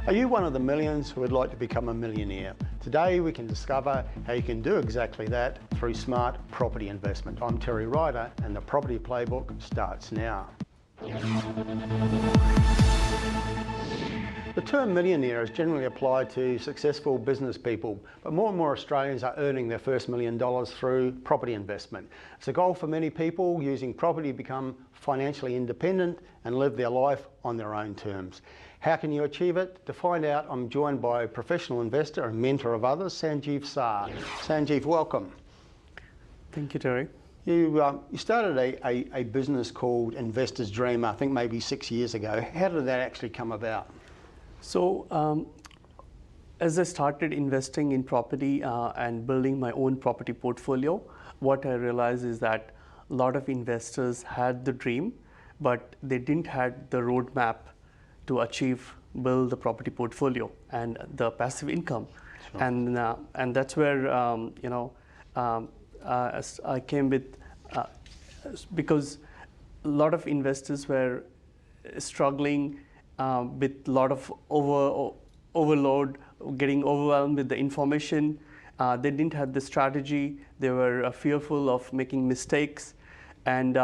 Are you one of the millions who would like to become a millionaire? Today we can discover how you can do exactly that through smart property investment. I'm Terry Ryder and the Property Playbook starts now. The term millionaire is generally applied to successful business people, but more and more Australians are earning their first $1 million through property investment. It's a goal for many people using property to become financially independent and live their life on their own terms. How can you achieve it? To find out, I'm joined by a professional investor and mentor of others, Sanjeev Sah. Sanjeev, welcome. Thank you, Terry. You started a business called Investor's Dream, I think maybe 6 years ago. How did that actually come about? So as I started investing in property and building my own property portfolio, what I realized is that a lot of investors had the dream, but they didn't have the roadmap to build the property portfolio and the passive income. Sure. And that's where I came with, because a lot of investors were struggling with a lot of overload, getting overwhelmed with the information. They didn't have the strategy. They were fearful of making mistakes, and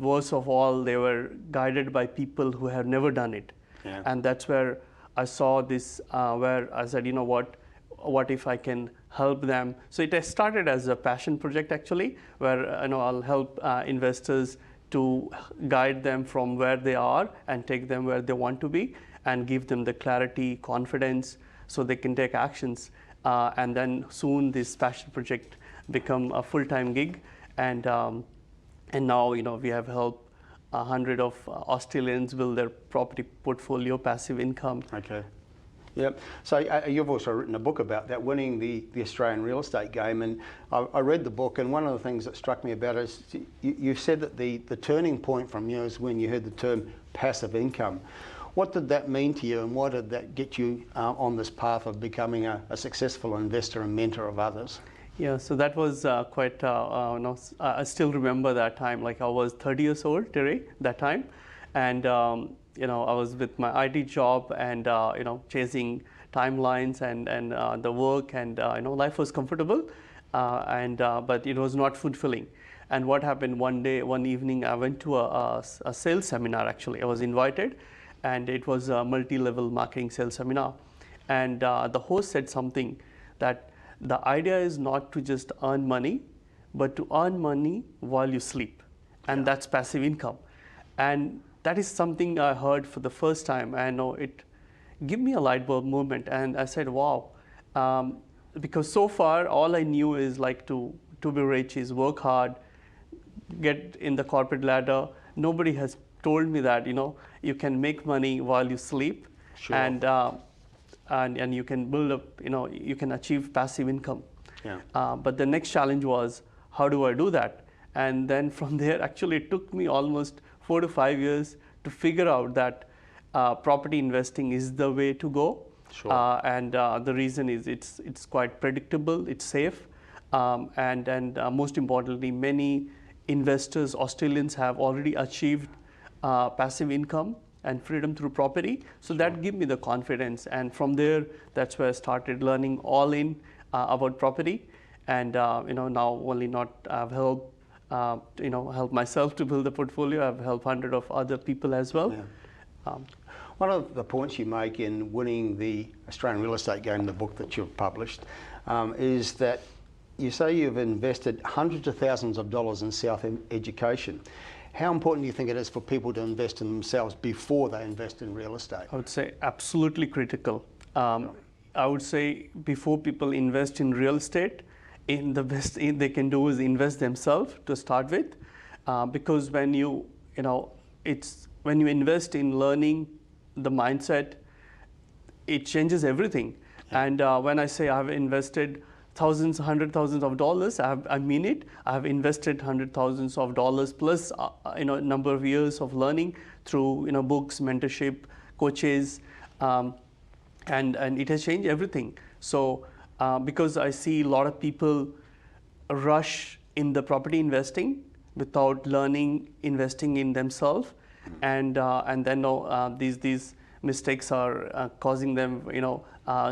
worst of all, they were guided by people who have never done it. Yeah. And that's where I saw this, where I said, you know what if I can help them? So it started as a passion project actually, where I'll help investors to guide them from where they are and take them where they want to be and give them the clarity, confidence, so they can take actions. And then soon this passion project become a full-time gig. And now we have helped 100 of Australians build their property portfolio, passive income. Okay. Yep. So you've also written a book about that, winning the Australian real estate game, and I read the book, and one of the things that struck me about it is you said that the turning point from you is when you heard the term passive income. What did that mean to you, and why did that get you on this path of becoming a successful investor and mentor of others? Yeah, so that was quite, I still remember that time, like I was 30 years old, Terry, that time, and I was with my IT job and chasing timelines and the work, and life was comfortable, but it was not fulfilling. And what happened one evening, I went to a sales seminar. Actually, I was invited, and it was a multi-level marketing sales seminar. And the host said something, that the idea is not to just earn money, but to earn money while you sleep, and yeah. That's passive income. And that is something I heard for the first time. I know it gave me a light bulb moment, and I said, wow, because so far all I knew is like to be rich is work hard, get in the corporate ladder. Nobody has told me that you can make money while you sleep. Sure. And you can build up, you can achieve passive income. Yeah. But the next challenge was, how do I do that? And then from there, actually it took me almost 4 to 5 years to figure out that property investing is the way to go. Sure. And the reason is it's quite predictable, it's safe, and most importantly, many investors, Australians, have already achieved passive income and freedom through property. So that gave me the confidence, and from there, that's where I started learning all in about property, and now only not I've helped help myself to build the portfolio. I've helped 100 of other people as well. Yeah. One of the points you make in winning the Australian real estate game, the book that you've published, is that you say you've invested hundreds of thousands of dollars in self-education. How important do you think it is for people to invest in themselves before they invest in real estate? I would say absolutely critical. I would say before people invest in real estate, the best thing they can do is invest themselves to start with, because when you invest in learning the mindset, it changes everything. Yeah. And when I say I've invested thousands, hundred thousands of dollars, I mean it. I've invested hundred thousands of dollars plus number of years of learning through books, mentorship, coaches, and it has changed everything. So because I see a lot of people rush in the property investing without learning investing in themselves, and then these mistakes are causing them,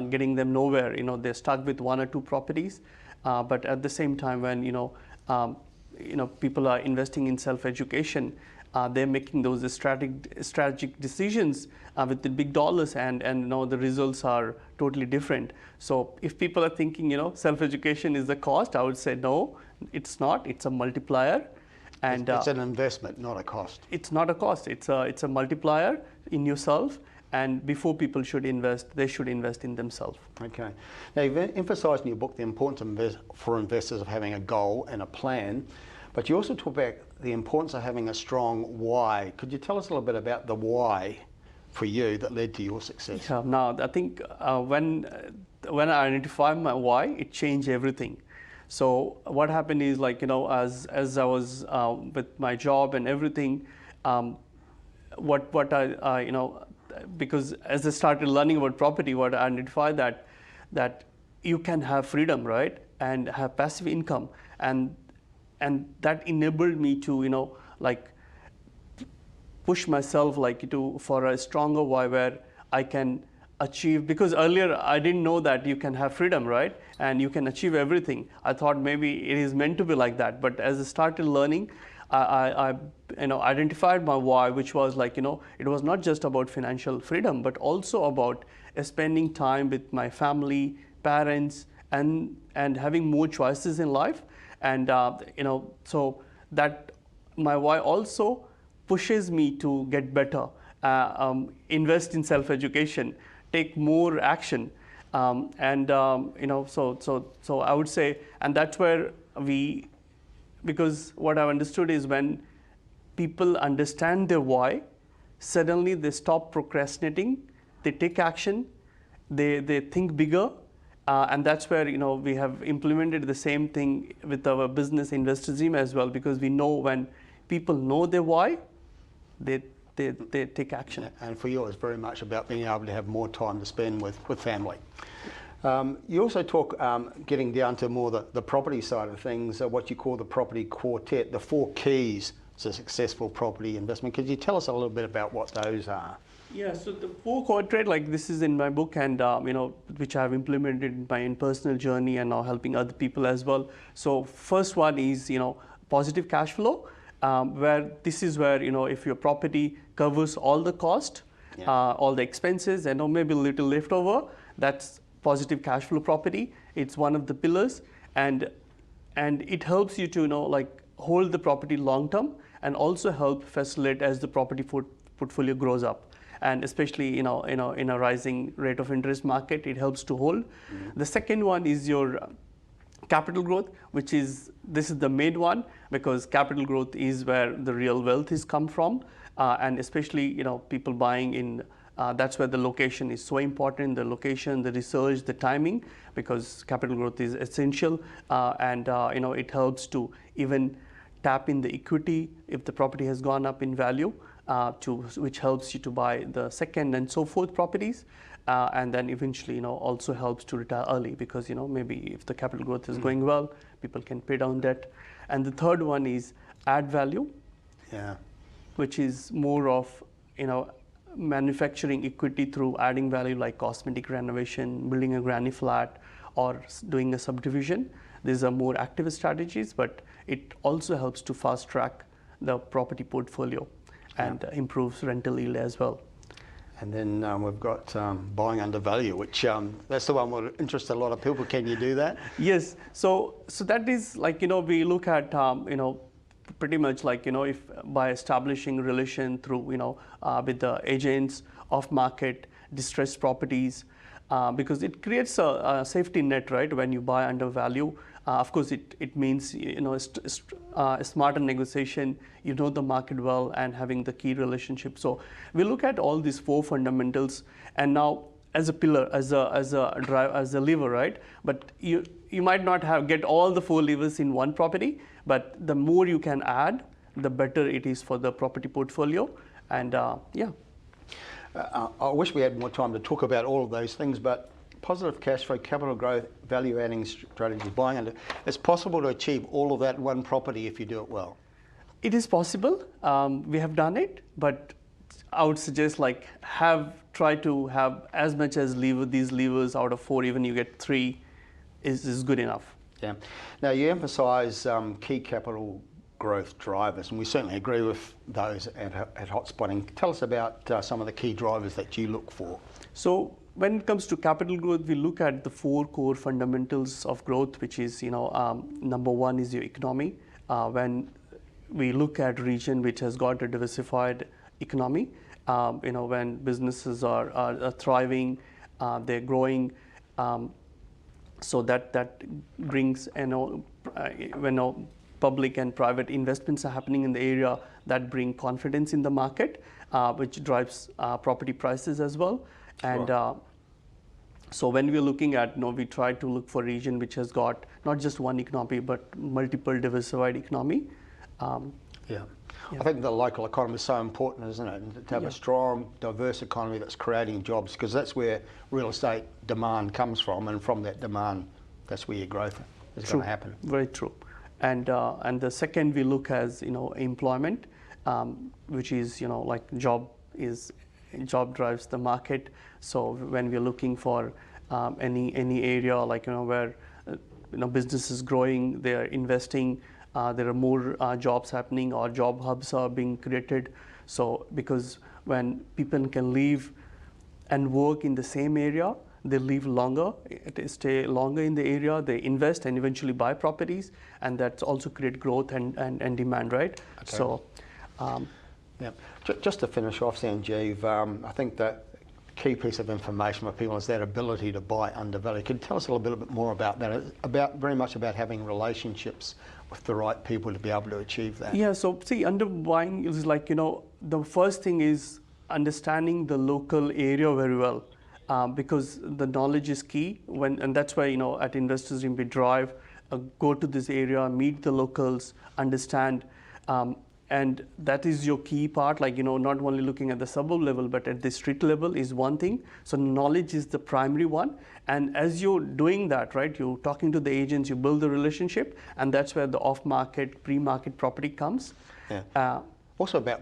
getting them nowhere. They're stuck with one or two properties. But at the same time, when people are investing in self-education, they're making those strategic decisions with the big dollars, and the results are totally different. So if people are thinking, self-education is the cost, I would say no, it's not. It's a multiplier. And it's an investment, not a cost. It's not a cost. It's a multiplier in yourself. And before people should invest, they should invest in themselves. Okay. Now, you've emphasised in your book the importance for investors of having a goal and a plan, but you also talk about the importance of having a strong why. Could you tell us a little bit about the why for you that led to your success? Yeah. Now, I think when I identified my why, it changed everything. So what happened is, as I was with my job and everything, because as I started learning about property, what I identified that you can have freedom, right, and have passive income, and that enabled me to push myself for a stronger why, where I can achieve, because earlier I didn't know that you can have freedom, right, and you can achieve everything. I thought maybe it is meant to be like that, but as I started learning, I identified my why, which was it was not just about financial freedom, but also about spending time with my family, parents, and having more choices in life. And so that my why also pushes me to get better, invest in self-education, take more action, so I would say, and that's where because what I've understood is when people understand their why, suddenly they stop procrastinating, they take action, they think bigger, and that's where we have implemented the same thing with our business investor team as well, because we know when people know their why, they take action. And for you, it's very much about being able to have more time to spend with family. You also talk getting down to more the property side of things, what you call the property quartet, the 4 keys to successful property investment. Could you tell us a little bit about what those are? Yeah, so the 4 quartet, this is in my book, and which I have implemented in my own personal journey and now helping other people as well. So first one is positive cash flow, where this is where if your property covers all the cost, all the expenses, and maybe a little leftover, that's positive cash flow property. It's one of the pillars, and it helps you to hold the property long term, and also help facilitate as the property portfolio grows up. And especially in a rising rate of interest market, it helps to hold. Mm-hmm. The second one is your capital growth, this is the main one, because capital growth is where the real wealth is come from, and especially people buying in. That's where the location is so important, the location, the research, the timing, because capital growth is essential, and it helps to even tap in the equity if the property has gone up in value, which helps you to buy the second and so forth properties, and then eventually also helps to retire early, because maybe if the capital growth is going well, people can pay down debt. And the third one is add value, which is more of manufacturing equity through adding value, like cosmetic renovation, building a granny flat, or doing a subdivision. These are more active strategies, but it also helps to fast track the property portfolio and improves rental yield as well. And then we've got buying under value, which that's the one that interests a lot of people. Can you do that? Yes. So that is we look at pretty much if by establishing relation through with the agents of market, distressed properties, because it creates a safety net, right? When you buy under value, of course it means a smarter negotiation, the market well, and having the key relationship. So we look at all these 4 fundamentals, and now as a pillar, as a lever, right? But you might not get all the 4 levers in one property, but the more you can add, the better it is for the property portfolio. And I wish we had more time to talk about all of those things, but positive cash flow, capital growth, value-adding strategies, buying under, it's possible to achieve all of that in one property if you do it well. It is possible. We have done it, but I would suggest like try to have as much as these levers out of 4, even you get 3 is good enough. Yeah. Now you emphasise key capital growth drivers, and we certainly agree with those at Hotspotting. Tell us about some of the key drivers that you look for. So when it comes to capital growth, we look at the 4 core fundamentals of growth, which is, number 1 is your economy. When we look at region which has got a diversified economy, when businesses are thriving, they're growing, so that brings, when public and private investments are happening in the area, that bring confidence in the market, which drives property prices as well. And so when we're looking at, we try to look for region which has got not just one economy, but multiple diversified economy. Yeah. I think the local economy is so important, isn't it? To have a strong, diverse economy that's creating jobs, because that's where real estate demand comes from, and from that demand, that's where your growth is going to happen. Very true. And the second we look as employment, which is like job drives the market. So when we're looking for any area like where business is growing, they are investing, there are more jobs happening, or job hubs are being created. So because when people can live and work in the same area, they live longer, they stay longer in the area, they invest and eventually buy properties, and that's also create growth and demand, right? Okay. So, yeah. Just to finish off, Sanjeev, I think that key piece of information for people is that ability to buy undervalued. Could you tell us a little bit more about that? Very much about having relationships with the right people to be able to achieve that. Yeah. So see, underbuying is like the first thing is understanding the local area very well. Because the knowledge is key, and that's why at Investors Dream we drive, go to this area, meet the locals, understand, and that is your key part. Like not only looking at the suburb level, but at the street level is one thing. So knowledge is the primary one, and as you're doing that, right, you're talking to the agents, you build the relationship, and that's where the off-market, pre-market property comes. Yeah. Also about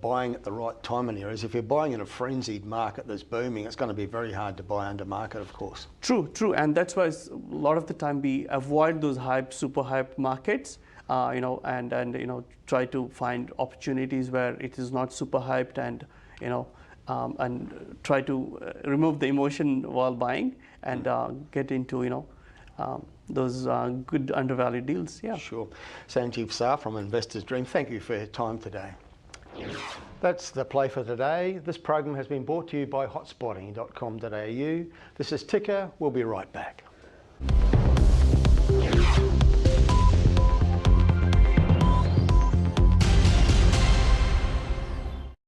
buying at the right time in areas. If you're buying in a frenzied market that's booming, it's going to be very hard to buy under market, of course. True, and that's why a lot of the time we avoid those super hype markets, and try to find opportunities where it is not super hyped, and and try to remove the emotion while buying and get into those good undervalued deals. Yeah. Sure. Sanjeev Sah from Investors Dream, thank you for your time today. That's the play for today. This program has been brought to you by hotspotting.com.au. This is Tika. We'll be right back.